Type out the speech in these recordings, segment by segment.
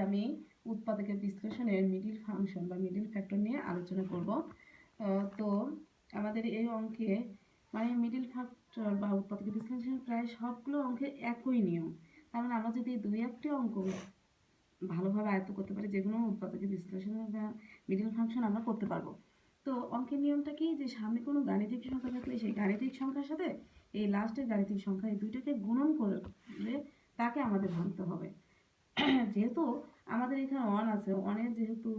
আমি উৎপাদকের বিশ্লেষণের middle function বা মিডিল ফ্যাক্টর নিয়ে আলোচনা করব। তো আমাদের এই অঙ্কে মানে মিডিল ফ্যাক্টর বা উৎপাদকের বিশ্লেষণের প্রায় সবগুলো অঙ্কের একই নিয়ম। তার মানে আমরা যদি দুই একটি অঙ্ক ভালোভাবে আয়ত্ত করতে পারি, যেগুলো উৎপাদকের বিশ্লেষণের বা মিডিল ফাংশন আমরা করতে পারবো। তো অঙ্কের নিয়মটা কি, যে সামনে কোনো গাণিতিক সংখ্যা থাকলে সেই গাণিতিক সংখ্যার সাথে এই লাস্টের গাণিতিক সংখ্যা, এই দুইটাকে গুণন করলে তাকে আমাদের ভাঙতে হবে। যেহেতু আমাদের এখানে অন আছে, অনের যেহেতু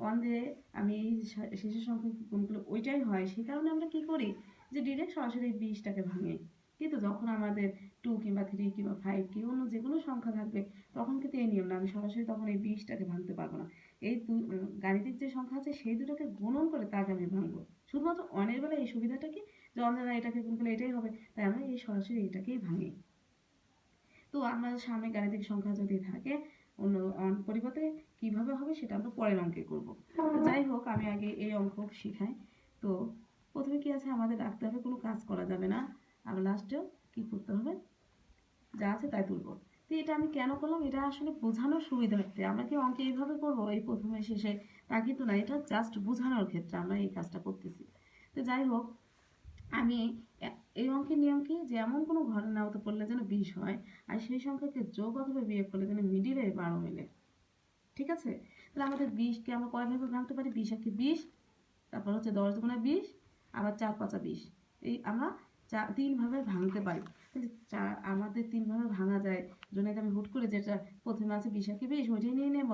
অন দিয়ে আমি এই শেষের সংখ্যা গুণ করলে ওইটাই হয়, সেই কারণে আমরা কি করি যে ডিরেক্ট সরাসরি 20টাকে ভাঙি। কিন্তু যখন আমাদের 2 কিংবা 3 কিংবা 5 কি অন্য যে কোনো সংখ্যা থাকবে তখন কিন্তু এই নিয়ম না, আমি সরাসরি তখন এই 20টাকে ভাঙতে পারবো না। এই গাণিতিক যে সংখ্যা আছে সেই দুটোকে গুণন করে তাকে আমি ভাঙবো। শুধুমাত্র অনের বেলা এই সুবিধাটা কি, যে অন দ্বারা এটাকে গুণ করলে এটাই হবে, তাই আমরা এই সরাসরি এটাকেই ভাঙি। তো আমরা সামনে গাণিতিক সংখ্যা যদি থাকে অন্য পরিবর্তে কিভাবে হবে সেটা আমরা পরের অঙ্কে করব। তো যাই হোক, আমি আগে এই অঙ্ক শিখাই। তো প্রথমে কি আছে, আমাদের রাখতে হবে কোনো কাজ করা যাবে না, আর লাস্টেও কি করতে হবে, যা আছে তাই তুলবো। তো এটা আমি কেন করলাম, এটা আসলে বোঝানোর সুবিধার্থে। আমরা কি অঙ্কে এইভাবে করবো এই প্রথমে শেষে, তা কিন্তু না, এটা জাস্ট বোঝানোর ক্ষেত্রে আমরা এই কাজটা করতেছি। তো যাই হোক, আমি এই অঙ্কের নিয়ম কি, যে এমন কোনো ঘরে না হতে পড়লে যেন 20 হয়, আর সেই সংখ্যাকে যোগ অথবা বিয়োগ করলে যেন মিডিলে 12 মেলে। ঠিক আছে, তাহলে আমাদের 20কে আমরা কয়ভাবে ভাঙতে পারি, 20 একে 20, তারপর হচ্ছে 10 দুগুণে 20, আবার 4 5 20, এই আমরা 3 ভাবে ভাঙতে পারি। তাহলে আমাদের 3 ভাবে ভাঙা যায়, জন্য আমি হুট করে যেটা প্রথমে আছে 20 একে 20 ওইটাই নিয়ে নেব,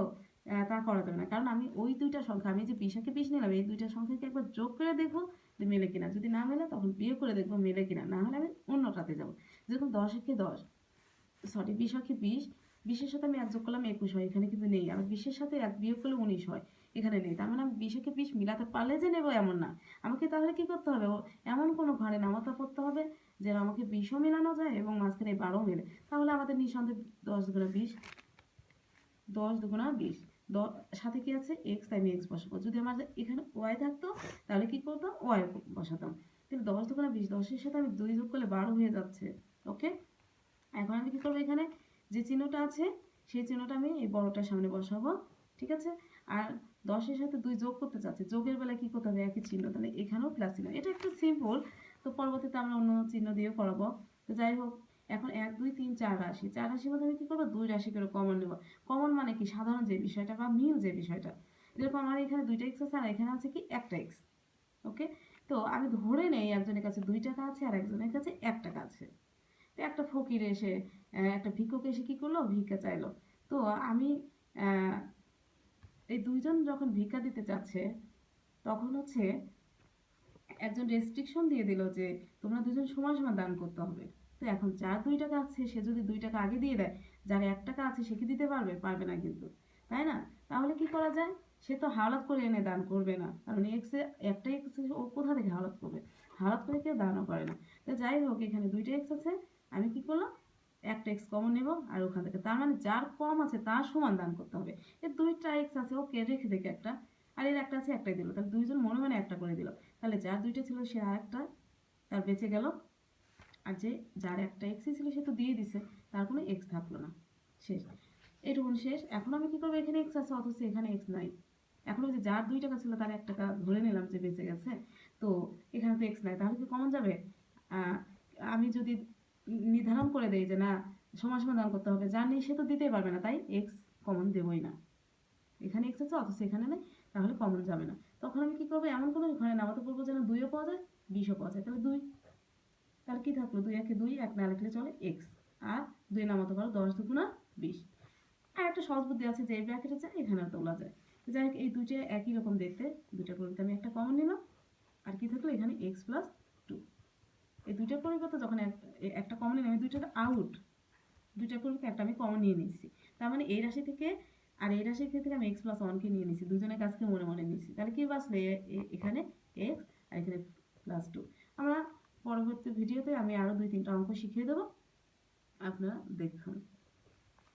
তা করা যাবে না। কারণ আমি ওই দুইটা সংখ্যা, আমি যে 20 একে 20 নিলাম, এই দুইটা সংখ্যাকে একবার যোগ করে দেখবো যে মেলে কিনা, যদি না মেলে তখন বিয়োগ করে দেখবো মেলে কিনা, না হলে আমি অন্যটাতে যাবো। যেরকম 10 একে 10, সরি 20 একে 20, 20-এর সাথে আমি 1 যোগ করলাম 21 হয়, এখানে কিন্তু নেই। আবার 20-এর সাথে 1 বিয়োগ করলে 19 হয়, এখানে নেই। তার মানে আমি 20 একে 20 মিলাতে পারলে যে নেবো এমন না। আমাকে তাহলে কি করতে হবে, এমন কোনো ঘরে নামাতে পড়তে হবে যে আমাকে 20ও মেলানো যায় এবং মাঝখানে 12ও মেলে। তাহলে আমাদের নিঃসন্দেহে 10 দুগুণা 20, 10 দুগুণা 20, সাথে কি আছে এক্স, তাই আমি এক্স বসাবো। যদি আমার এখানে ওয়াই থাকতো তাহলে কি করতাম, ওয়াই বসাতাম। কিন্তু 10 দুগুণা 20, 10-এর সাথে আমি 2 যোগ করলে 12 হয়ে যাচ্ছে। ওকে, এখন আমি কি করবো, এখানে যে চিহ্নটা আছে সেই চিহ্নটা আমি এই বড়টার সামনে বসাবো। ঠিক আছে, আর 10-এর সাথে 2 যোগ করতে চাচ্ছি, যোগের বেলায় কি করতে হবে, একই চিহ্ন, তাহলে এখানেও প্লাস চিহ্ন। এটা একটু সিম্পল, তো পরবর্তীতে আমরা অন্য চিহ্ন দিয়েও করাবো। তো যাই হোক, এখন 1 2 3 4 রাশি, 4 রাশির মধ্যে আমি কি করবো, 2 রাশি করে কমন নেব। কমন মানে কি, সাধারণ যে বিষয়টা বা মিল যে বিষয়টা, যেরকম আমার এখানে 2টা এক্স আছে আর এখানে আছে কি একটা এক্স। ওকে, তো আমি ধরে নেই একজনের কাছে 2 টাকা আছে আর একজনের কাছে 1 টাকা আছে। তো একটা ফকির এসে, একটা ভিক্ষুক এসে কি করলো, ভিক্ষা চাইলো। তো আমি এই দুইজন যখন ভিক্ষা দিতে চাচ্ছে তখন হচ্ছে একজন রেস্ট্রিকশন দিয়ে দিল যে তোমরা দুজন সমান সমান দান করতে হবে। তো এখন যার 2 টাকা আছে সে যদি 2 টাকা আগে দিয়ে দেয়, যার 1 টাকা আছে সে কি দিতে পারবে, পারবে না কিন্তু, তাই না? তাহলে কি করা যায়, সে তো হাওলাত করে এনে দান করবে না, কারণ এক্সে একটা এক্স ও কোথা থেকে হাওলাত করবে, হাওলাত করে কেউ দানও করে না। তো যাই হোক, এখানে 2টা এক্স আছে, আমি কি করলাম, একটা এক্স কমন নেব আর ওখান থেকে, তার মানে যার কম আছে তার সমান দান করতে হবে। এর 2টা এক্স আছে, ওকে রেখে দেখে একটা, আর এর একটা আছে, একটাই দিল, তাহলে দুইজন মনে মনে একটা করে দিল। তাহলে যার 2টা ছিল সে আর একটা তার বেঁচে গেল, আর যে যার একটা এক্সই ছিল সে তো দিয়ে দিছে, তার কোনো এক্স থাকলো না। শেষ, এইটুকুন শেষ। এখন আমি কি করবো, এখানে এক্স আছে অথচ এখানে এক্স নাই। এখন ওই যে যার 2 টাকা ছিল তার 1 টাকা ধরে নিলাম যে বেঁচে গেছে, তো এখানে তো এক্স নাই, তাহলে কি কমন যাবে? আমি যদি নির্ধারণ করে দেই যে না সমান সমান দান করতে হবে, যার নেই সে তো দিতেই পারবে না, তাই এক্স কমন দেবই না। এখানে এক্স আছে অথচ এখানে নেই, তাহলে কমন যাবে না। তখন আমি কি করবো, এমন কোনো ঘরে নামাতে বলবো যেন 2ও পাওয়া যায় 20ও পাওয়া যায়, তাহলে 2, তাহলে কি থাকলো, 2 একে 2, 1 না লিখলে চলে এক্স, আর 2 নামাতে পারো 10 দুগুণা 20। আর একটা সহজ বুদ্ধি আছে যে এই ব্র্যাকেটে যায় এখানেও তোলা যায়। তো যাই হোক, এই দুইটা একই রকম দেখতে, দুইটা পরিবর্তে আমি একটা কমন নিলাম, আর কি থাকলো এখানে এক্স প্লাস 2। এই দুইটার পরিবর্তে যখন একটা কমন নিলাম, এই দুইটার আউট, দুইটার পরিবর্তে একটা আমি কমন নিয়ে নিচ্ছি। তার মানে এই রাশি থেকে আর এই রাশির ক্ষেত্রে আমি এক্স প্লাস 1কে নিয়ে নিচ্ছি, দুজনের কাছকে মনে মনে নিচ্ছি, তাহলে কি বাঁচলো, এখানে এক্স আর এখানে প্লাস 2। আমরা পরবর্তী ভিডিওতে আমি আরও 2-3টা অঙ্ক শিখিয়ে দেবো, আপনারা দেখুন।